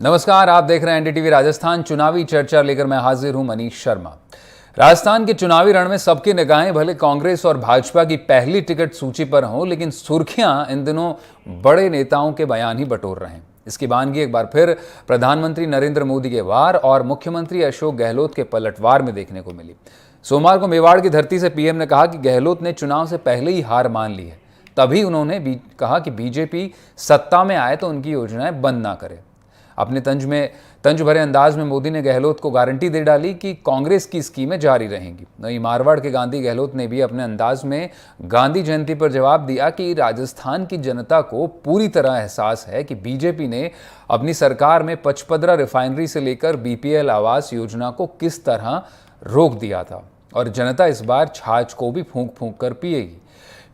नमस्कार, आप देख रहे हैं एनडीटीवी राजस्थान। चुनावी चर्चा लेकर मैं हाजिर हूं मनीष शर्मा। राजस्थान के चुनावी रण में सबकी निगाहें भले कांग्रेस और भाजपा की पहली टिकट सूची पर हों, लेकिन सुर्खियां इन दिनों बड़े नेताओं के बयान ही बटोर रहे हैं। इसकी वानगी एक बार फिर प्रधानमंत्री नरेंद्र मोदी के वार और मुख्यमंत्री अशोक गहलोत के पलटवार में देखने को मिली। सोमवार को मेवाड़ की धरती से पीएम ने कहा कि गहलोत ने चुनाव से पहले ही हार मान ली है। तभी उन्होंने कहा कि बीजेपी सत्ता में आए तो उनकी योजनाएं बंद ना करे। अपने तंज भरे अंदाज में मोदी ने गहलोत को गारंटी दे डाली कि कांग्रेस की स्कीमें जारी रहेंगी। वहीं मारवाड़ के गांधी गहलोत ने भी अपने अंदाज में गांधी जयंती पर जवाब दिया कि राजस्थान की जनता को पूरी तरह एहसास है कि बीजेपी ने अपनी सरकार में पचपदरा रिफाइनरी से लेकर बीपीएल आवास योजना को किस तरह रोक दिया था और जनता इस बार छाछ को भी फूंक फूंक कर पिएगी।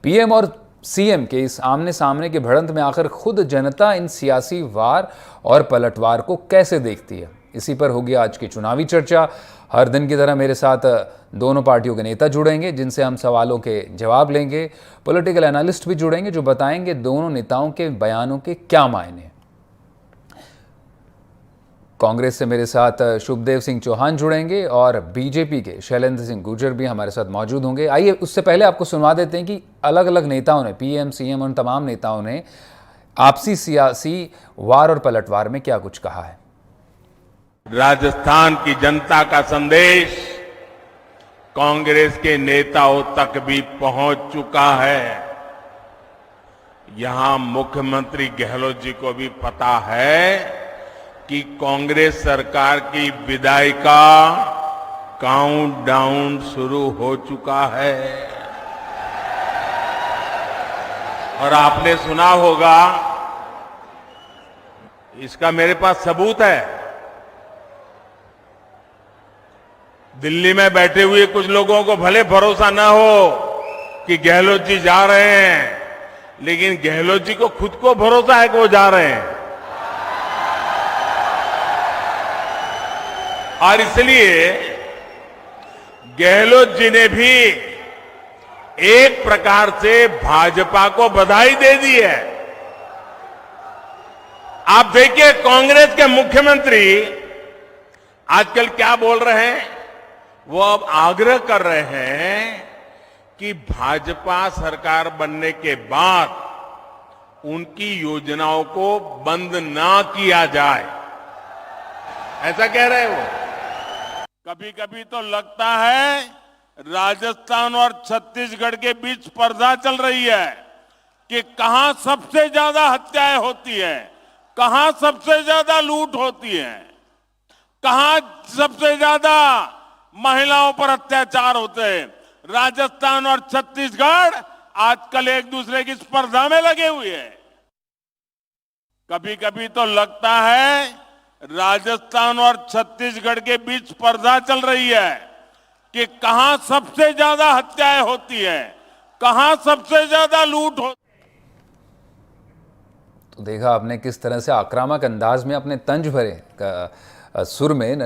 पीएम और सीएम के इस आमने सामने के भिड़ंत में आखिर खुद जनता इन सियासी वार और पलटवार को कैसे देखती है, इसी पर होगी आज की चुनावी चर्चा। हर दिन की तरह मेरे साथ दोनों पार्टियों के नेता जुड़ेंगे जिनसे हम सवालों के जवाब लेंगे। पॉलिटिकल एनालिस्ट भी जुड़ेंगे जो बताएंगे दोनों नेताओं के बयानों के क्या मायने हैं। कांग्रेस से मेरे साथ शुभदेव सिंह चौहान जुड़ेंगे और बीजेपी के शैलेंद्र सिंह गुर्जर भी हमारे साथ मौजूद होंगे। आइए उससे पहले आपको सुनवा देते हैं कि अलग अलग नेताओं ने, पीएम सीएम उन तमाम नेताओं ने आपसी सियासी वार और पलटवार में क्या कुछ कहा है। राजस्थान की जनता का संदेश कांग्रेस के नेताओं तक भी पहुंच चुका है। यहां मुख्यमंत्री गहलोत जी को भी पता है कि कांग्रेस सरकार की विदाई का काउंटडाउन शुरू हो चुका है। और आपने सुना होगा, इसका मेरे पास सबूत है। दिल्ली में बैठे हुए कुछ लोगों को भले भरोसा ना हो कि गहलोत जी जा रहे हैं, लेकिन गहलोत जी को खुद को भरोसा है कि वो जा रहे हैं। और इसलिए गहलोत जी ने भी एक प्रकार से भाजपा को बधाई दे दी है। आप देखिए, कांग्रेस के मुख्यमंत्री आजकल क्या बोल रहे हैं। वो अब आग्रह कर रहे हैं कि भाजपा सरकार बनने के बाद उनकी योजनाओं को बंद ना किया जाए, ऐसा कह रहे हैं वो। कभी कभी तो लगता है राजस्थान और छत्तीसगढ़ के बीच स्पर्धा चल रही है कि कहां सबसे ज्यादा हत्याएं होती है, कहां सबसे ज्यादा लूट होती है, कहां सबसे ज्यादा महिलाओं पर अत्याचार होते हैं। राजस्थान और छत्तीसगढ़ आजकल एक दूसरे की स्पर्धा में लगे हुए हैं। कभी कभी तो लगता है राजस्थान और छत्तीसगढ़ के बीच स्पर्धा चल रही है कि कहां सबसे ज्यादा हत्याएं होती है, कहां सबसे ज्यादा लूट होती है। तो देखा आपने किस तरह से आक्रामक अंदाज में अपने तंज भरे सुर में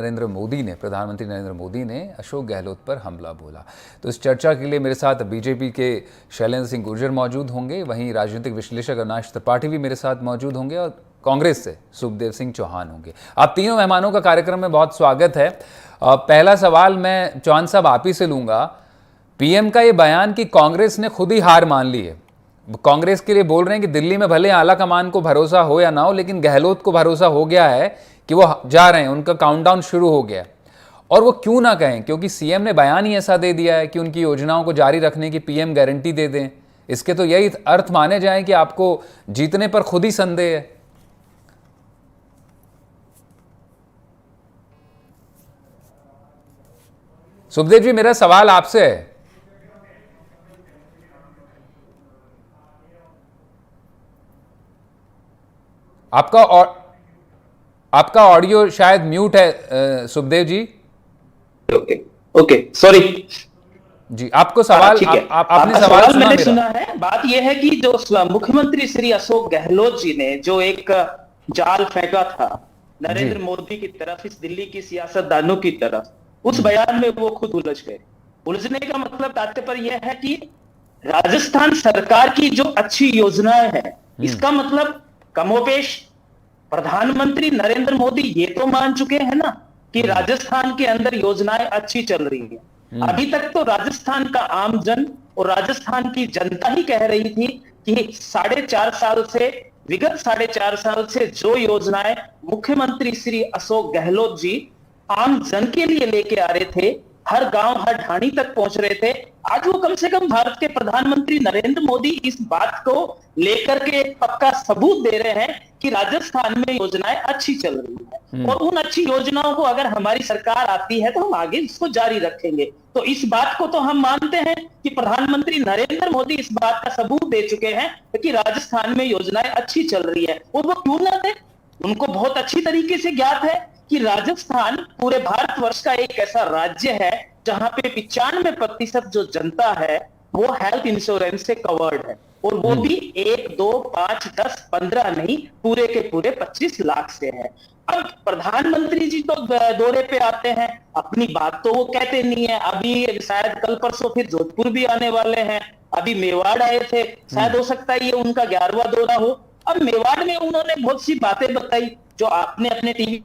प्रधानमंत्री नरेंद्र मोदी ने अशोक गहलोत पर हमला बोला। तो इस चर्चा के लिए मेरे साथ बीजेपी के शैलेंद्र सिंह गुर्जर मौजूद होंगे, वहीं राजनीतिक विश्लेषक अविनाश त्रिपाठी भी मेरे साथ मौजूद होंगे और कांग्रेस से शुभदेव सिंह चौहान होंगे। आप तीनों मेहमानों का कार्यक्रम में बहुत स्वागत है। पहला सवाल मैं चौहान साहब आप ही से लूंगा। पीएम का ये बयान कि कांग्रेस ने खुद ही हार मान ली है, कांग्रेस के लिए बोल रहे हैं कि दिल्ली में भले आला कमान को भरोसा हो या ना हो, लेकिन गहलोत को भरोसा हो गया है कि वो जा रहे हैं, उनका काउंटडाउन शुरू हो गया। और वो क्यों ना कहें, क्योंकि सीएम ने बयान ही ऐसा दे दिया है कि उनकी योजनाओं को जारी रखने की पीएम गारंटी दे दें। इसके तो यही अर्थ माने जाए कि आपको जीतने पर खुद ही संदेह है। सुखदेव जी, मेरा सवाल आपसे है। आपका ऑडियो शायद म्यूट है सुखदेव जी। ओके सॉरी जी, आपको सवाल आपने सवाल मैंने सुना है। बात यह है कि जो मुख्यमंत्री श्री अशोक गहलोत जी ने जो एक जाल फेंका था नरेंद्र मोदी की तरफ, इस दिल्ली की सियासतदानों की तरफ, उस बयान में वो खुद उलझ गए। उलझने का मतलब तात्पर्य यह है कि राजस्थान सरकार की जो अच्छी योजनाएं हैं, इसका मतलब कमोपेश प्रधानमंत्री नरेंद्र मोदी ये तो मान चुके हैं ना कि राजस्थान के अंदर योजनाएं अच्छी चल रही है। अभी तक तो राजस्थान का आमजन और राजस्थान की जनता ही कह रही थी कि विगत 4.5 साल से जो योजनाएं मुख्यमंत्री श्री अशोक गहलोत जी आम जन के लिए लेके आ रहे थे, हर गांव हर ढाणी तक पहुंच रहे थे, आज वो कम से कम भारत के प्रधानमंत्री नरेंद्र मोदी इस बात को लेकर के एक पक्का सबूत दे रहे हैं कि राजस्थान में योजनाएं अच्छी चल रही है और उन अच्छी योजनाओं को अगर हमारी सरकार आती है तो हम आगे इसको जारी रखेंगे। तो इस बात को तो हम मानते हैं कि प्रधानमंत्री नरेंद्र मोदी इस बात का सबूत दे चुके हैं कि राजस्थान में योजनाएं अच्छी चल रही है। और वो क्यों ना थे, उनको बहुत अच्छी तरीके से ज्ञात है कि राजस्थान पूरे भारतवर्ष का एक ऐसा राज्य है जहां पे 95% जो जनता है वो हेल्थ इंश्योरेंस से कवर्ड है, और वो भी 1, 2, 5, 10, 15 नहीं, पूरे के पूरे 25 लाख से है। अब प्रधानमंत्री जी तो दौरे पे आते हैं, अपनी बात तो वो कहते नहीं है। अभी शायद कल परसों फिर जोधपुर भी आने वाले हैं, अभी मेवाड़ आए थे, शायद हो सकता है ये उनका 11वां दौरा हो। अब मेवाड़ में उन्होंने बहुत सी बातें बताई जो आपने अपने टीवी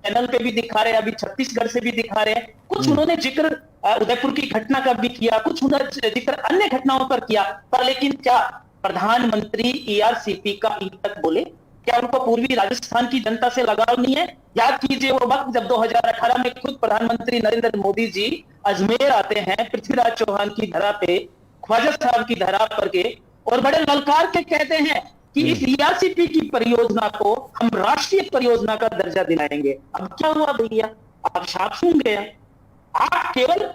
चैनल पे भी दिखा रहे हैं, अभी छत्तीसगढ़ से भी दिखा रहे हैं। कुछ उन्होंने जिक्र उदयपुर की घटना का भी किया, कुछ उन्होंने जिक्र अन्य घटनाओं पर किया, पर लेकिन क्या प्रधानमंत्री ईआरसीपी का ई तक बोले? क्या उनको पूर्वी राजस्थान की जनता से लगाव नहीं है? याद कीजिए वो वक्त जब 2018 में खुद प्रधानमंत्री नरेंद्र मोदी जी अजमेर आते हैं, पृथ्वीराज चौहान की धरा पे, ख्वाजा साहब की धरा पर के, और बड़े ललकार के कहते हैं कि इस ईआरसीपी की परियोजना को हम राष्ट्रीय परियोजना का दर्जा दिलाएंगे। अब क्या हुआ भैया, आप साफ सुन गए, आप केवल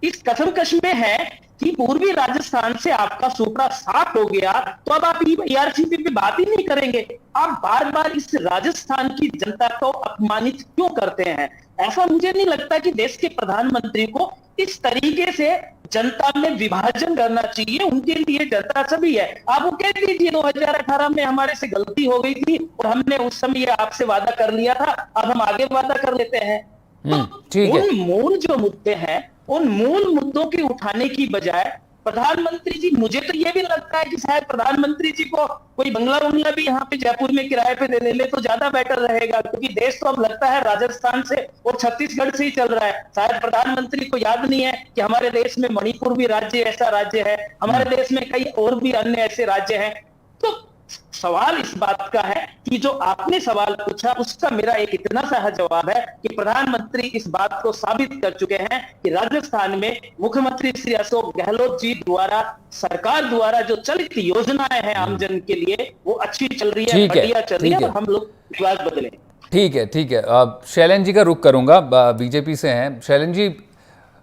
इस कसमकश में है कि पूर्वी राजस्थान से आपका सुपड़ा साफ हो गया तो अब आप ईआरसीपी पे बात ही नहीं करेंगे। आप बार बार इस राजस्थान की जनता को अपमानित क्यों करते हैं? ऐसा मुझे नहीं लगता कि देश के प्रधानमंत्री को इस तरीके से जनता में विभाजन करना चाहिए। उनके लिए जनता सभी है। आप वो कह दीजिए 2018 में हमारे से गलती हो गई थी और हमने उस समय आपसे वादा कर लिया था, अब हम आगे वादा कर लेते हैं। तो उन मूल जो मुद्दे हैं, उन मूल मुद्दों के उठाने की बजाय प्रधानमंत्री जी, मुझे तो ये भी लगता है कि शायद प्रधानमंत्री जी को कोई बंगला भी यहाँ पे जयपुर में किराए पे दे ले तो ज्यादा बेटर रहेगा, क्योंकि देश तो अब लगता है राजस्थान से और छत्तीसगढ़ से ही चल रहा है। शायद प्रधानमंत्री को याद नहीं है कि हमारे देश में मणिपुर भी राज्य ऐसा राज्य है, हमारे देश में कई और भी अन्य ऐसे राज्य हैं। तो सवाल इस बात का है कि जो आपने सवाल पूछा उसका मेरा एक इतना सा जवाब है कि प्रधानमंत्री इस बात को साबित कर चुके हैं कि राजस्थान में मुख्यमंत्री श्री अशोक गहलोत जी द्वारा, सरकार द्वारा जो चलित योजनाएं हैं आमजन के लिए वो अच्छी चल रही है, बढ़िया चल रही है, और हम लोग विश्वास बदले। ठीक है। शैलेंद्र जी का रुख करूंगा, बीजेपी से हैं। शैलेंद्र जी,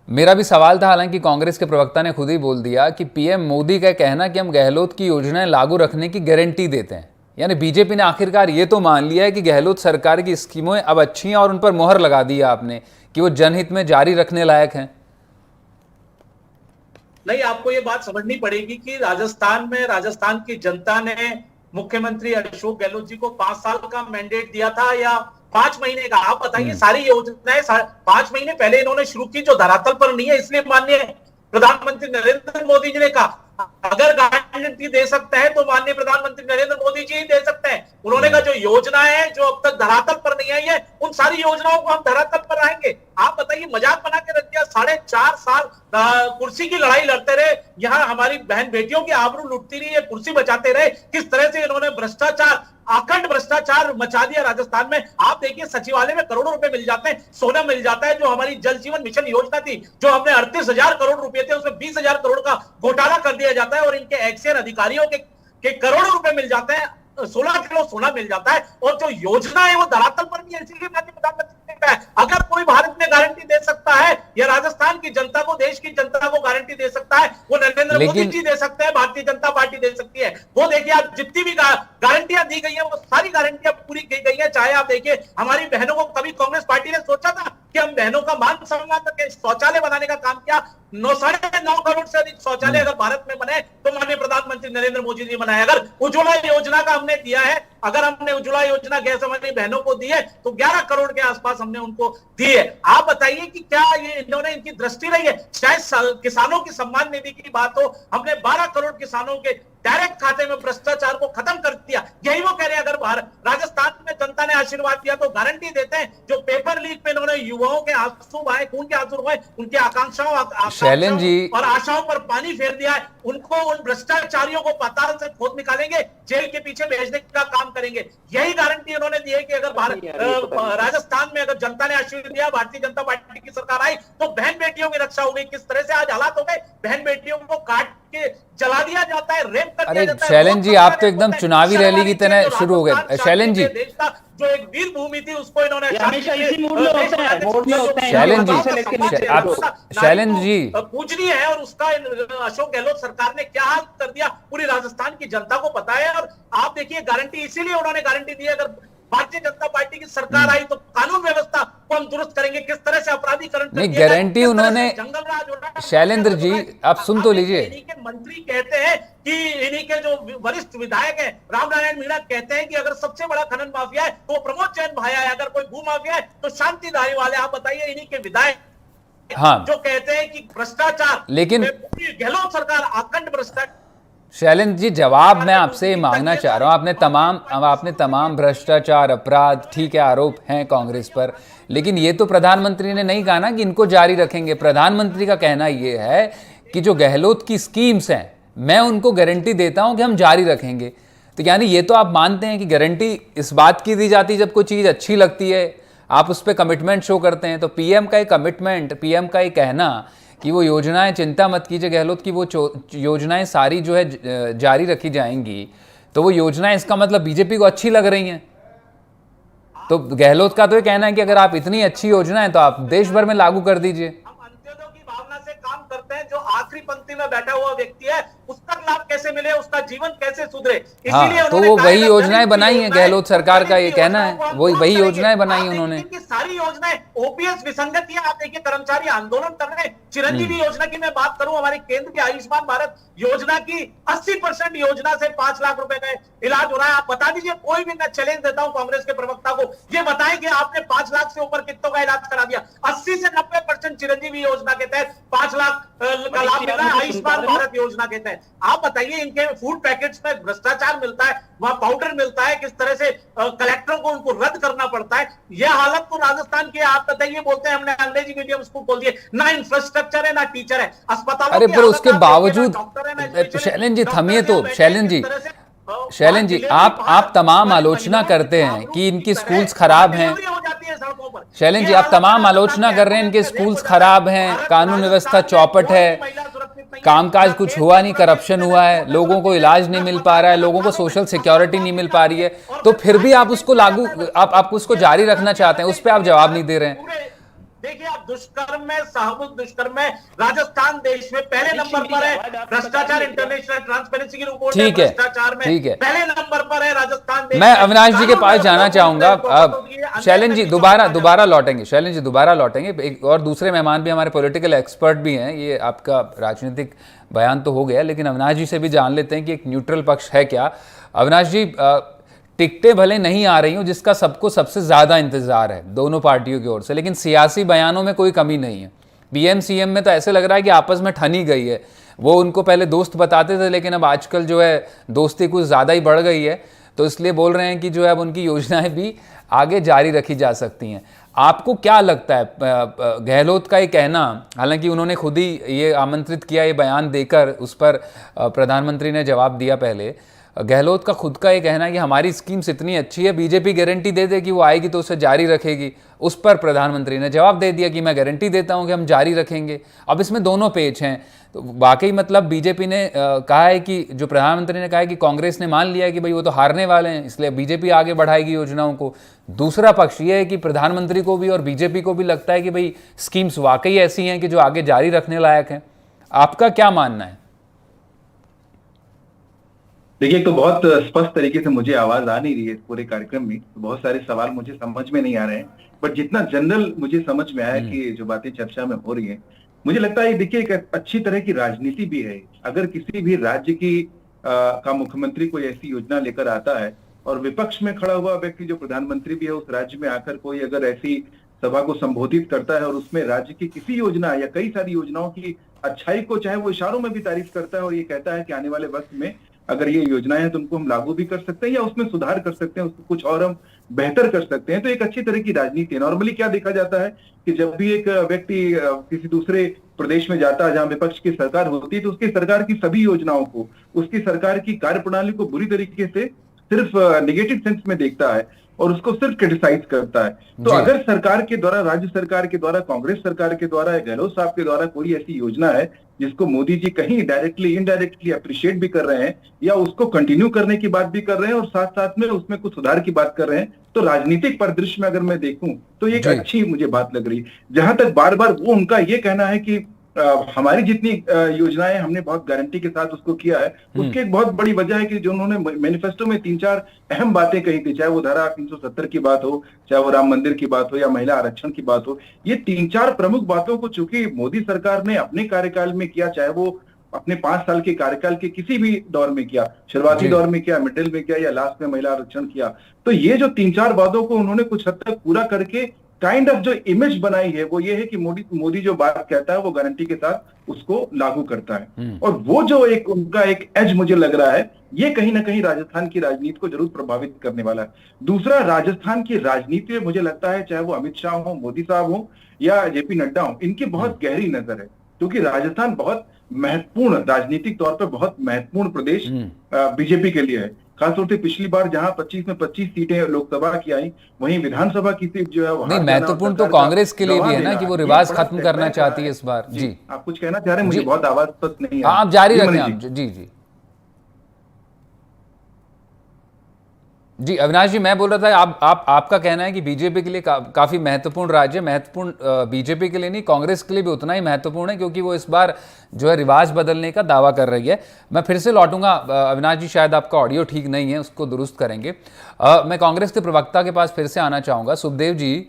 मेरा भी सवाल था, हालांकि कांग्रेस के प्रवक्ता ने खुद ही बोल दिया कि पीएम मोदी का कहना कि हम गहलोत की योजनाएं लागू रखने की गारंटी देते हैं, यानी बीजेपी ने आखिरकार ये तो मान लिया है कि गहलोत सरकार की स्कीमें अब अच्छी हैं और उन पर मोहर लगा दी है आपने कि वो जनहित में जारी रखने लायक हैं। नहीं, आपको ये बात समझनी पड़ेगी कि राजस्थान की जनता ने मुख्यमंत्री अशोक गहलोत जी को 5 साल का मैंडेट दिया था या 5 महीने का? आप बताइए, सारी योजनाएं 5 महीने पहले इन्होंने शुरू की जो धरातल पर नहीं है, इसलिए माननीय प्रधानमंत्री नरेंद्र मोदी जी ने कहा अगर गारंटी दे सकते हैं तो माननीय प्रधानमंत्री नरेंद्र मोदी जी ही दे सकते हैं। उन्होंने कहा जो योजनाएं हैं जो अब तक धरातल पर नहीं आई है उन सारी योजनाओं को हम धरातल पर आएंगे। आप बताइए, मजाक बना के रख दिया। 4.5 साल कुर्सी की लड़ाई लड़ते रहे, यहाँ हमारी बहन बेटियों की आबरू लुटती रही है, कुर्सी बचाते रहे। किस तरह से इन्होंने भ्रष्टाचार, अखंड भ्रष्टाचार मचा दिया राजस्थान में। आप देखिए, सचिवालय में करोड़ों रुपए मिल जाते हैं, सोना मिल जाता है। जो हमारी जल जीवन मिशन योजना थी, जो हमने 38,000 करोड़ रुपए थे, उसमें 20,000 करोड़ का घोटाला कर दिया जाता है और इनके एक्सियर अधिकारियों के करोड़ों रुपए मिल जाते हैं, 16 किलो सोना मिल जाता है। और जो योजना है वो धरातल पर भी है। इसीलिए माननीय प्रधानमंत्री ने कहा है अगर कोई भारत में गारंटी दे सकता है या राजस्थान की जनता को, देश की जनता को गारंटी दे सकता है, वो नरेंद्र मोदी जी दे सकते हैं, भारतीय जनता पार्टी दे सकती है। वो देखिए, आप जितनी भी गारंटियां दी गई है वो सारी गारंटियां पूरी की गई है। चाहे आप देखिए, हमारी बहनों को कभी कांग्रेस पार्टी ने सोचा था कि हम बहनों का मान सम्मान करके शौचालय बनाने का काम किया? 9.5 करोड़ से अधिक शौचालय अगर भारत में बने तो माननीय प्रधानमंत्री नरेंद्र मोदी जी बनाए। अगर उज्ज्वला योजना का हमने दिया है, अगर हमने उज्ज्वला योजना गैस हमारी बहनों को दी है तो 11 करोड़ के आसपास हमने उनको दी है। आप बताइए कि क्या ये इन्होंने इनकी दृष्टि रही है। चाहे किसानों की सम्मान निधि की बात हो, हमने 12 करोड़ किसानों के डायरेक्ट खाते में भ्रष्टाचार को खत्म कर दिया। यही वो कह रहे हैं, अगर राजस्थान में जनता ने आशीर्वाद दिया तो गारंटी देते हैं। जो पेपर लीक पे इन्होंने युवाओं के आंसू बहाए, खून के आंसू बहाए, उनकी शैलेंद्र जी और आशाओं पर पानी फेर दिया है, उनको उन भ्रष्टाचारियों को पाताल से खोद निकालेंगे, जेल के पीछे भेजने का काम करेंगे। यही गारंटी उन्होंने दी है कि अगर राजस्थान में अगर जनता ने आशीर्वाद दिया, भारतीय जनता पार्टी की सरकार आई, तो बहन बेटियों की रक्षा हो गई। किस तरह से आज हालात हो गए, बहन बेटियों को काट के जला दिया जाता है, रेप कर दिया जाता है। शैलेंद्र जी, आप तो एकदम चुनावी रैली की तरह शुरू हो गए। शैलेंद्र जी, देश का जो एक वीर भूमि थी उसको इन्होंने हमेशा इसी मूड में होते हैं, मूड में होते हैं। शैलेंद्र जी, आप शैलेंद्र जी पूजनीय है, और उसका अशोक गहलोत सरकार ने क्या हाल कर दिया पूरी राजस्थान की जनता को पता है। और आप देखिए, गारंटी इसीलिए उन्होंने गारंटी दी है, अगर भारतीय जनता पार्टी की सरकार आई तो कानून व्यवस्था को हम दुरुस्त करेंगे। किस तरह से अपराधीकरण नहीं, गारंटी उन्होंने जंगल राज हो रहा है। शैलेंद्र जी, आप सुन तो लीजिए। इन्हीं के मंत्री कहते हैं कि इन्हीं के जो वरिष्ठ विधायक हैं रामनारायण मीणा कहते हैं कि अगर सबसे बड़ा खनन माफिया है तो प्रमोद जैन भाया है, अगर कोई भू माफिया है तो शांति धारीवाल है। आप बताइए, इन्हीं के विधायक हाँ, जो कहते हैं कि भ्रष्टाचार, लेकिन गहलोत सरकार अखंड भ्रष्टाचार। शैलेंद्र जी, जवाब मैं आपसे मांगना चाह रहा हूं। आपने तमाम भ्रष्टाचार, अपराध, ठीक है, आरोप हैं कांग्रेस पर, लेकिन ये तो प्रधानमंत्री ने नहीं कहा ना कि इनको जारी रखेंगे। प्रधानमंत्री का कहना ये है कि जो गहलोत की स्कीम्स हैं, मैं उनको गारंटी देता हूं कि हम जारी रखेंगे। तो यानी ये तो आप मानते हैं कि गारंटी इस बात की दी जाती है जब कोई चीज़ अच्छी लगती है, आप उस पर कमिटमेंट शो करते हैं। तो पीएम का एक कमिटमेंट, पीएम का एक कहना कि वो योजनाएं, चिंता मत कीजिए गहलोत की, वो योजनाएं सारी जो है जारी रखी जाएंगी, तो वो योजनाएं, इसका मतलब बीजेपी को अच्छी लग रही हैं। तो गहलोत का तो ये कहना है कि अगर आप इतनी अच्छी योजना है तो आप देश भर में लागू कर दीजिए। हम अंत्योदय की भावना से काम करते हैं। जो आखिरी पंक्ति में बैठा हुआ व्यक्ति है उसका लाभ कैसे मिले, उसका जीवन कैसे सुधरे, इसीलिए तो वो वही योजनाएं बनाई हैं। गहलोत सरकार का ये कहना है, वही योजनाएं बनाई उन्होंने। सारी योजनाएं ओपीएस विसंगतियां, आप देखिए कर्मचारी आंदोलन कर रहे हैं। चिरंजीवी योजना की मैं बात करूं, हमारे केंद्र की आयुष्मान भारत योजना की 80% योजना से 5 लाख रुपए का इलाज हो रहा है। आप बता दीजिए, कोई भी, मैं चैलेंज देता हूं कांग्रेस के प्रवक्ता को, ये बताएं कि आपने 5 लाख से ऊपर कितनों का इलाज करा दिया। 80 से 90% चिरंजीवी योजना के तहत 5 लाख का लाभ मिला है आयुष्मान भारत योजना के तहत। आप बताइए, इनके फूड पैकेट्स में भ्रष्टाचार मिलता है, वहां पाउडर मिलता है, किस तरह से कलेक्टरों को उनको रद्द करना पड़ता है। यह हालत तो राजस्थान की है। आप बताइए, बोलते हैं हमने अंग्रेजी मीडियम स्कूल खोल दिए, ना इंफ्रास्ट्रक्चर है ना टीचर है, अस्पताल। अरे पर उसके बावजूद शैलेंद्र जी थमिए तो, शैलेंद्र जी आप तमाम आलोचना करते हैं कि इनकी स्कूल्स खराब हैं। शैलेंद्र जी, आप तमाम आलोचना कर रहे हैं इनके स्कूल्स खराब हैं, कानून व्यवस्था चौपट है, कामकाज कुछ हुआ नहीं, करप्शन हुआ है, लोगों को इलाज नहीं मिल पा रहा है, लोगों को सोशल सिक्योरिटी नहीं मिल पा रही है, तो फिर भी आप उसको लागू, आप उसको जारी रखना चाहते हैं, उस पर आप जवाब नहीं दे रहे हैं। देखिए, आप दुष्कर्म में, सामूहिक दुष्कर्म में राजस्थान देश में पहले नंबर पर है। भ्रष्टाचार इंटरनेशनल ट्रांसपेरेंसी की रिपोर्ट है, भ्रष्टाचार में पहले नंबर पर है राजस्थान देश। मैं अविनाश जी के पास जाना चाहूंगा। अब शैलेंद्र जी दोबारा लौटेंगे। शैलेंद्र जी दोबारा लौटेंगे। एक और दूसरे मेहमान भी हमारे पॉलिटिकल एक्सपर्ट भी हैं। ये आपका राजनीतिक बयान तो हो गया, लेकिन अविनाश जी से भी जान लेते हैं कि एक न्यूट्रल पक्ष है क्या। अविनाश जी, टिकटें भले नहीं आ रही हूं, जिसका सबको सबसे ज्यादा इंतजार है दोनों पार्टियों की ओर से, लेकिन सियासी बयानों में कोई कमी नहीं है। पीएम सीएम में तो ऐसे लग रहा है कि आपस में ठनी गई है। वो उनको पहले दोस्त बताते थे, लेकिन अब आजकल जो है दोस्ती कुछ ज़्यादा ही बढ़ गई है, तो इसलिए बोल रहे हैं कि जो है अब उनकी योजनाएं भी आगे जारी रखी जा सकती हैं। आपको क्या लगता है, गहलोत का ये कहना, हालांकि उन्होंने खुद ही ये आमंत्रित किया, ये बयान देकर उस पर प्रधानमंत्री ने जवाब दिया पहले, गहलोत का खुद का ये कहना है कि हमारी स्कीम्स इतनी अच्छी है, बीजेपी गारंटी दे दे कि वो आएगी तो उसे जारी रखेगी, उस पर प्रधानमंत्री ने जवाब दे दिया कि मैं गारंटी देता हूं कि हम जारी रखेंगे। अब इसमें दोनों पेच हैं। तो वाकई मतलब बीजेपी ने कहा है कि, जो प्रधानमंत्री ने कहा है कि कांग्रेस ने मान लिया है कि भाई वो तो हारने वाले हैं, इसलिए बीजेपी आगे बढ़ाएगी योजनाओं को। दूसरा पक्ष ये है कि प्रधानमंत्री को भी और बीजेपी को भी लगता है कि भाई स्कीम्स वाकई ऐसी हैं कि जो आगे जारी रखने लायक हैं। आपका क्या मानना है? देखिए, एक तो बहुत स्पष्ट तरीके से मुझे आवाज आ नहीं रही है इस पूरे कार्यक्रम में, तो बहुत सारे सवाल मुझे समझ में नहीं आ रहे हैं, बट जितना जनरल मुझे समझ में आया कि जो बातें चर्चा में हो रही है, मुझे लगता है देखिए एक अच्छी तरह की राजनीति भी है। अगर किसी भी राज्य की का मुख्यमंत्री कोई ऐसी योजना लेकर आता है और विपक्ष में खड़ा हुआ व्यक्ति जो प्रधानमंत्री भी है उस राज्य में आकर कोई अगर ऐसी सभा को संबोधित करता है और उसमें राज्य की किसी योजना या कई सारी योजनाओं की अच्छाई को चाहे वो इशारों में भी तारीफ करता है और ये कहता है कि आने वाले वक्त में अगर ये योजनाएं हैं तो उनको हम लागू भी कर सकते हैं या उसमें सुधार कर सकते हैं, उसको कुछ और हम बेहतर कर सकते हैं। तो एक अच्छी तरह की राजनीति है। नॉर्मली क्या देखा जाता है कि जब भी एक व्यक्ति किसी दूसरे प्रदेश में जाता है जहां विपक्ष की सरकार होती है तो उसकी सरकार की सभी योजनाओं को, उसकी सरकार की कार्यप्रणाली को बुरी तरीके से सिर्फ नेगेटिव सेंस में देखता है और उसको सिर्फ क्रिटिसाइज करता है। तो अगर सरकार के द्वारा, राज्य सरकार के द्वारा, कांग्रेस सरकार के द्वारा, गहलोत साहब के द्वारा कोई ऐसी योजना है जिसको मोदी जी कहीं डायरेक्टली इनडायरेक्टली अप्रिशिएट भी कर रहे हैं या उसको कंटिन्यू करने की बात भी कर रहे हैं और साथ साथ में उसमें कुछ सुधार की बात कर रहे हैं, तो राजनीतिक परिदृश्य में अगर मैं देखूं तो ये एक अच्छी मुझे बात लग रही। जहां तक बार बार वो उनका ये कहना है कि हमारी जितनी योजनाएं हमने बहुत गारंटी के साथ उसको किया है, उसकी एक बहुत बड़ी वजह है कि जो उन्होंने मैनिफेस्टो में 3-4 अहम बातें कही थी, चाहे वो धारा 370 की बात हो, चाहे वो राम मंदिर की बात हो या महिला आरक्षण की बात हो, ये 3-4 प्रमुख बातों को चूंकि मोदी सरकार ने अपने कार्यकाल में किया, चाहे वो अपने 5 साल के कार्यकाल के किसी भी दौर में किया, शुरुआती दौर में किया, मिडिल में किया या लास्ट में महिला आरक्षण किया, तो ये जो 3-4 वादों को उन्होंने कुछ हद तक पूरा करके काइंड ऑफ जो इमेज बनाई है वो ये है कि मोदी जो बात कहता है वो गारंटी के साथ उसको लागू करता है। और वो जो एक उनका एक एज मुझे लग रहा है, ये कहीं ना कहीं राजस्थान की राजनीति को जरूर प्रभावित करने वाला है। दूसरा, राजस्थान की राजनीति में मुझे लगता है चाहे वो अमित शाह हो, मोदी साहब हो या जेपी नड्डा हो, इनकी बहुत गहरी नजर है, क्योंकि राजस्थान बहुत महत्वपूर्ण, राजनीतिक तौर पर बहुत महत्वपूर्ण प्रदेश बीजेपी के लिए है। खासतौर से पिछली बार जहां 25 में 25 सीटें लोकसभा की आई, वहीं विधानसभा की सीट जो है नहीं, महत्वपूर्ण तो कांग्रेस के लिए भी है ना कि वो रिवाज खत्म करना चाहती है इस बार। जी, आप कुछ कहना चाह रहे हैं? मुझे बहुत आवाज स्पष्ट नहीं है। आप जारी रखें। आप जी जी अविनाश जी, मैं बोल रहा था आपका कहना है कि बीजेपी के लिए काफी महत्वपूर्ण राज्य, महत्वपूर्ण बीजेपी के लिए नहीं कांग्रेस के लिए भी उतना ही महत्वपूर्ण है, क्योंकि वो इस बार जो है रिवाज बदलने का दावा कर रही है। मैं फिर से लौटूंगा अविनाश जी, शायद आपका ऑडियो ठीक नहीं है, उसको दुरुस्त करेंगे। मैं कांग्रेस के प्रवक्ता के पास फिर से आना चाहूंगा। सुखदेव जी,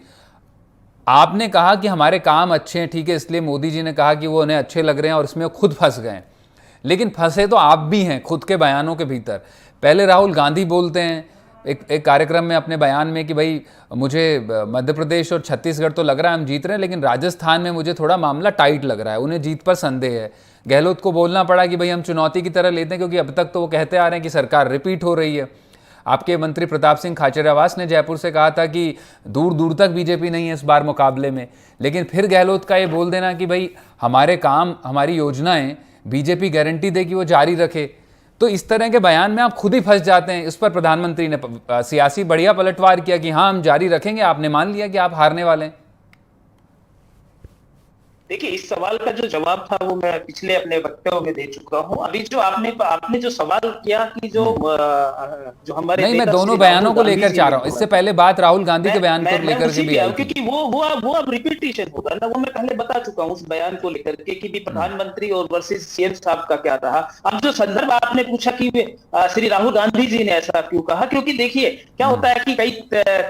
आपने कहा कि हमारे काम अच्छे हैं, ठीक है, इसलिए मोदी जी ने कहा कि वो उन्हें अच्छे लग रहे हैं और इसमें खुद फंस गए, लेकिन फंसे तो आप भी हैं खुद के बयानों के भीतर। पहले राहुल गांधी बोलते हैं एक कार्यक्रम में अपने बयान में कि भाई मुझे मध्य प्रदेश और छत्तीसगढ़ तो लग रहा है हम जीत रहे हैं, लेकिन राजस्थान में मुझे थोड़ा मामला टाइट लग रहा है, उन्हें जीत पर संदेह है। गहलोत को बोलना पड़ा कि भाई हम चुनौती की तरह लेते हैं, क्योंकि अब तक तो वो कहते आ रहे हैं कि सरकार रिपीट हो रही है। आपके मंत्री प्रताप सिंह खाचरियावास ने जयपुर से कहा था कि दूर दूर तक बीजेपी नहीं है इस बार मुकाबले में, लेकिन फिर गहलोत का ये बोल देना कि भाई हमारे काम, हमारी योजनाएं बीजेपी गारंटी दे कि वो जारी रखे, तो इस तरह के बयान में आप खुद ही फंस जाते हैं। इस पर प्रधानमंत्री ने सियासी बढ़िया पलटवार किया कि हाँ हम जारी रखेंगे, आपने मान लिया कि आप हारने वाले हैं। देखिए, इस सवाल का जो जवाब था वो मैं पिछले अपने वक्तव्य में दे चुका हूं। अभी जो आपने जो सवाल किया कि जो हमारे नहीं, मैं दोनों बयानों को लेकर चाह रहा हूं। इससे पहले बात राहुल गांधी के बयान को लेकर के भी आई, क्योंकि वो अब रिपीटेशन होगा ना, वो मैं पहले बता चुका हूं उस बयान को लेकर के कि भी प्रधानमंत्री और वर्सेस सीएम साहब का क्या रहा। अब जो संदर्भ आपने पूछा कि श्री राहुल गांधी जी ने ऐसा क्यों कहा, क्योंकि देखिए क्या होता है कि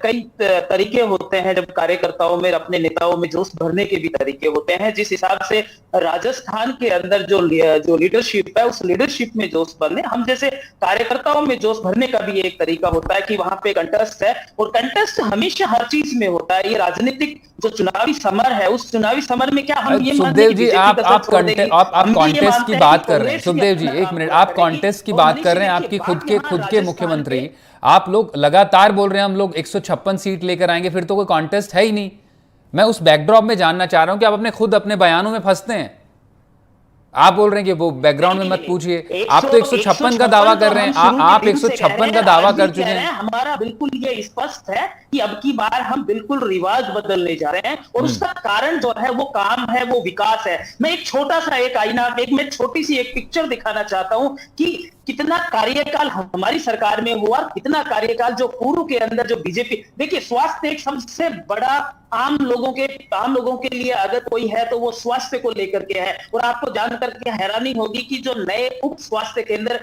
कई तरीके होते हैं जब कार्यकर्ताओं में, अपने नेताओं में जोश भरने के भी तरीके होते हैं। जिस हिसाब से राजस्थान के अंदर जो लीडरशिप है, उस लीडरशिप में जोश भरने, हम जैसे कार्यकर्ताओं में जोश भरने का भी एक तरीका होता है कि वहां पे कंटेस्ट है, और कंटेस्ट हमेशा हर चीज में होता है। ये राजनीतिक जो चुनावी समर है, उस चुनावी समर में क्या हम ये सुखदेव जी आप कॉन्टेस्ट की बात कर रहे हैं। सुखदेव जी एक मिनट, आप कॉन्टेस्ट की बात कर रहे हैं, आपकी खुद के मुख्यमंत्री, आप लोग लगातार बोल रहे हैं हम लोग 156 सीट लेकर आएंगे, फिर तो कोई कॉन्टेस्ट है ही नहीं। मैं उस बैकड्रॉप में जानना चाह रहा हूं कि आप खुद अपने बयानों में फंसते हैं। आप बोल रहे हैं कि वो बैकग्राउंड में मत पूछिए, आप तो 156 का दावा कर रहे हैं, आप 156 का दावा कर चुके हैं। हमारा बिल्कुल ये स्पष्ट है कि अब की बार हम बिल्कुल रिवाज बदलने जा रहे हैं, और उसका कारण जो है वो काम है, वो विकास है। मैं एक छोटा सा एक आईना, मैं छोटी सी एक पिक्चर दिखाना चाहता हूं कि कितना कार्यकाल हमारी सरकार में हुआ, कितना कार्यकाल जो पूर्व के अंदर जो बीजेपी। देखिए, स्वास्थ्य एक सबसे बड़ा आम लोगों के लिए अगर कोई है तो वो स्वास्थ्य को लेकर के है। और आपको जानकर के हैरानी होगी कि जो नए उप स्वास्थ्य केंद्र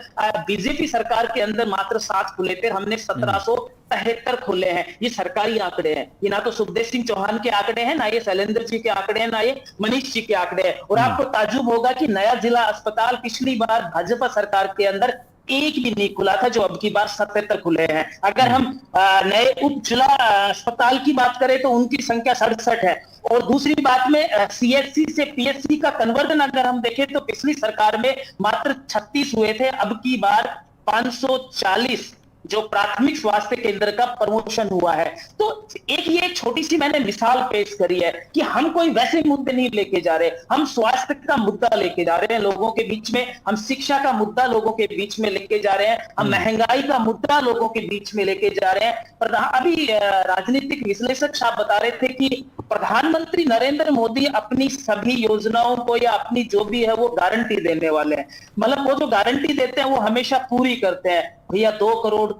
बीजेपी सरकार के अंदर मात्र 7 खुले थे, हमने 1773 खोले हैं। ये सरकारी आंकड़े हैं, ये ना तो सुखदेव सिंह चौहान के आंकड़े हैं, ना ये शैलेंद्र जी के आंकड़े हैं, ना ये मनीष जी के आंकड़े हैं। और आपको ताज्जुब होगा कि नया जिला अस्पताल पिछली बार भाजपा सरकार के अंदर एक भी नहीं खुला था, जो अब की बार 77 खुले हैं। अगर हम नए उप जिला अस्पताल की बात करें तो उनकी संख्या 67 है। और दूसरी बात में सीएचसी से पीएचसी का कन्वर्जन अगर हम देखें तो पिछली सरकार में मात्र 36 हुए थे, अब की बार 540 जो प्राथमिक स्वास्थ्य केंद्र का प्रमोशन हुआ है। तो एक ये छोटी सी मैंने मिसाल पेश करी है कि हम कोई वैसे मुद्दे नहीं लेके जा रहे, हम स्वास्थ्य का मुद्दा लेके जा रहे हैं लोगों के बीच में, हम शिक्षा का मुद्दा लोगों के बीच में लेके जा रहे हैं, हम महंगाई का मुद्दा लोगों के बीच में लेके जा रहे हैं। अभी राजनीतिक विश्लेषक साहब बता रहे थे कि प्रधानमंत्री नरेंद्र मोदी अपनी सभी योजनाओं को या अपनी जो भी है वो गारंटी देने वाले हैं, मतलब वो जो गारंटी देते हैं वो हमेशा पूरी करते हैं। भैया 2 करोड़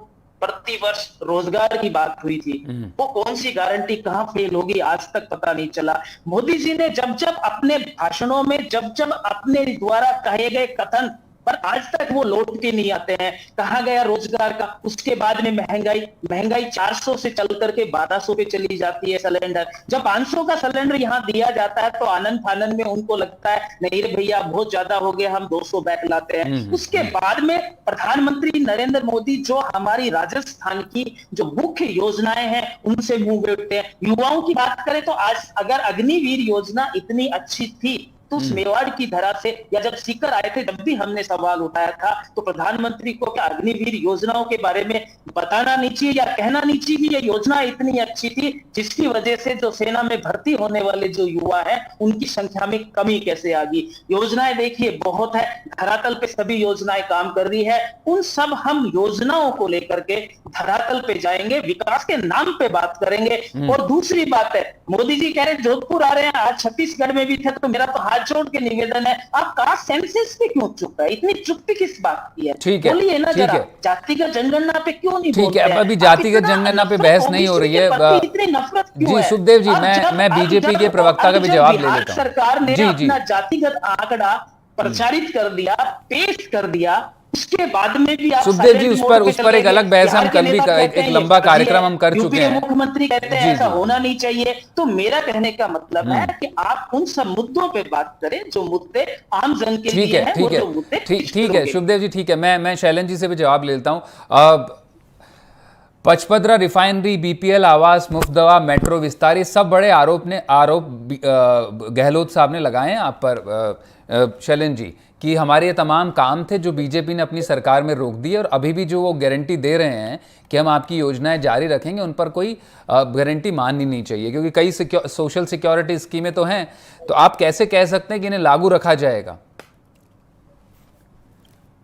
प्रति वर्ष रोजगार की बात हुई थी, वो कौन सी गारंटी कहां फेल होगी आज तक पता नहीं चला। मोदी जी ने जब जब अपने भाषणों में जब जब अपने द्वारा कहे गए कथन पर आज तक वो लौट के नहीं आते हैं। कहा गया रोजगार का, उसके बाद में महंगाई 400 से चल करके 1200 पे चली जाती है सिलेंडर। जब 500 का सिलेंडर यहाँ दिया जाता है तो आनंद फानंद में उनको लगता है नहीं रे भैया बहुत ज्यादा हो गया, हम 200 बैक लाते हैं। उसके बाद में प्रधानमंत्री नरेंद्र मोदी जो हमारी राजस्थान की जो मुख्य योजनाएं हैं उनसे मुंह उठते हैं। युवाओं की बात करें तो आज अगर अग्निवीर योजना इतनी अच्छी थी तो उस मेवाड़ की धरा से, या जब सीकर आए थे जब भी हमने सवाल उठाया था तो प्रधानमंत्री को क्या अग्निवीर योजनाओं के बारे में बताना नहीं चाहिए या कहना नहीं चाहिए कि ये योजना इतनी अच्छी थी जिसकी वजह से जो सेना में भर्ती होने वाले जो युवा हैं उनकी संख्या में कमी कैसे आ गई। योजनाएं देखिए बहुत है, धरातल पे सभी योजनाएं काम कर रही है। उन सब हम योजनाओं को लेकर के धरातल पे जाएंगे, विकास के नाम पे बात करेंगे। और दूसरी बात है, मोदी जी कह रहे जोधपुर आ रहे हैं, आज छत्तीसगढ़ में भी थे, तो मेरा तो छोड़ के निवेदन है आप कास्ट सेंसस पे क्यों चुप है, इतनी चुप्पी किस बात की है? ठीक है, बोलिए ना जरा, जातिगत जनगणना पे क्यों नहीं बोलते? ठीक है, अभी जातिगत जनगणना पे बहस नहीं हो रही है। इतनी नफरत क्यों जी है? सुखदेव जी, मैं बीजेपी के प्रवक्ता का भी जवाब ले लेता हूं। सरकार ने अपना जातिगत आंकड़ा प्रचारित कर दिया, पेश कर दिया, उसके बाद में भी आप सुखदेव जी उस पर एक अलग बहस हम कल भी एक लंबा कार्यक्रम हम कर चुके हैं। मुख्यमंत्री कहते हैं ऐसा होना नहीं चाहिए। तो मेरा कहने का मतलब है कि आप उन सब मुद्दों पे बात करें जो मुद्दे आम जन के लिए हैं, वो जो मुद्दे ठीक है सुखदेव जी, ठीक है, मैं शैलन जी से भी जवाब ले लेता हूं। पचपदरा रिफाइनरी, बीपीएल, आवास, मुफ्त दवा, मेट्रो विस्तार, ये सब बड़े आरोप गहलोत साहब ने लगाए हैं आप पर शैलन जी कि हमारे ये तमाम काम थे जो बीजेपी ने अपनी सरकार में रोक दिए, और अभी भी जो वो गारंटी दे रहे हैं कि हम आपकी योजनाएं जारी रखेंगे, उन पर कोई गारंटी माननी नहीं चाहिए, क्योंकि कई सोशल सिक्योरिटी स्कीमें तो हैं। तो आप कैसे कह सकते हैं कि इन्हें लागू रखा जाएगा?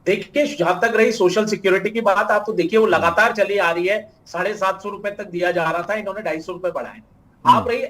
देखिए, जहां तक रही सोशल सिक्योरिटी की बात, आप तो देखिए वो लगातार चली आ रही है। 750 रुपए तक दिया जा रहा था, इन्होंने 250 रुपए बढ़ाए। आप रही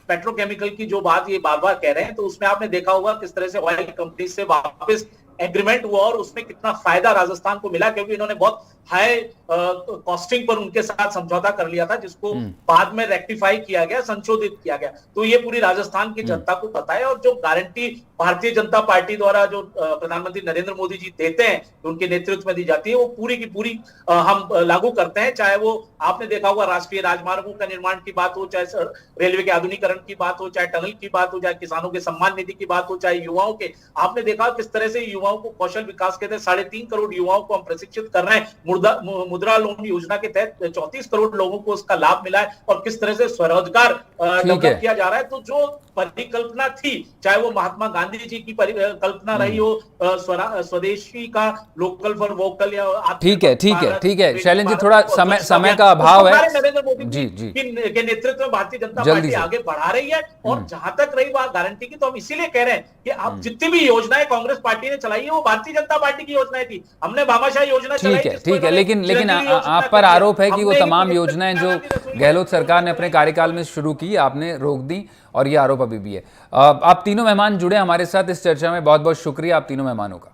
पेट्रोकेमिकल की जो बात ये बार बार कह रहे हैं, तो उसमें आपने देखा होगा किस तरह से ऑयल कंपनी से वापस एग्रीमेंट हुआ और उसमें कितना फायदा राजस्थान को मिला, क्योंकि इन्होंने बहुत हाई कॉस्टिंग पर उनके साथ समझौता कर लिया था, जिसको बाद में रेक्टिफाई किया गया, संशोधित किया गया। तो ये पूरी राजस्थान की जनता को पता है। और जो गारंटी भारतीय जनता पार्टी द्वारा जो प्रधानमंत्री नरेंद्र मोदी जी देते हैं, उनके नेतृत्व में दी जाती है, वो पूरी की पूरी हम लागू करते हैं। चाहे वो आपने देखा होगा राष्ट्रीय राजमार्गों का निर्माण की बात हो, चाहे रेलवे के आधुनिकीकरण की बात हो, चाहे टनल की बात हो, चाहे किसानों के सम्मान निधि की बात हो, चाहे युवाओं के, आपने देखा किस तरह से युवाओं को कौशल विकास के तहत 3.5 करोड़ युवाओं को हम प्रशिक्षित कर रहे हैं। मुद्रा लोन योजना के तहत 34 करोड़ लोगों को उसका लाभ मिला है, और किस तरह से स्वरोजगार डेवलप किया जा रहा है। तो जो परिकल्पना थी, चाहे वो महात्मा गांधी जी की परिकल्पना रही हो, स्वदेशी का, लोकल फॉर वोकल, या ठीक है शैलेंद्र जी, थोड़ा समय का अभाव है। नरेंद्र मोदी जी के नेतृत्व में भारतीय जनता पार्टी आगे बढ़ा रही है। और जहां तक रही बात गारंटी की, तो हम इसीलिए कह रहे हैं कि आप जितनी भी योजनाएं कांग्रेस पार्टी ने चलाई है वो भारतीय जनता पार्टी की योजनाएं थी। हमने भामाशाही योजना चलाई, ठीक है, लेकिन आप पर आरोप है कि वो तमाम योजनाएं जो गहलोत सरकार ने अपने कार्यकाल में शुरू की आपने रोक दी, और ये आरोप अभी भी है। आप तीनों मेहमान जुड़े हमारे साथ इस चर्चा में, बहुत बहुत शुक्रिया आप तीनों मेहमानों का।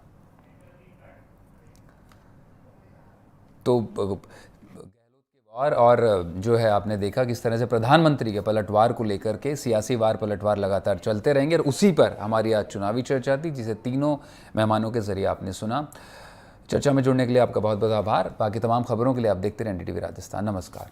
तो और जो है आपने देखा किस तरह से प्रधानमंत्री के पलटवार को लेकर के सियासी वार पलटवार लगातार चलते रहेंगे, और उसी पर हमारी आज चुनावी चर्चा थी, जिसे तीनों मेहमानों के जरिए आपने सुना। चर्चा में जुड़ने के लिए आपका बहुत बहुत आभार। बाकी तमाम खबरों के लिए आप देखते रहें NDTV राजस्थान। नमस्कार।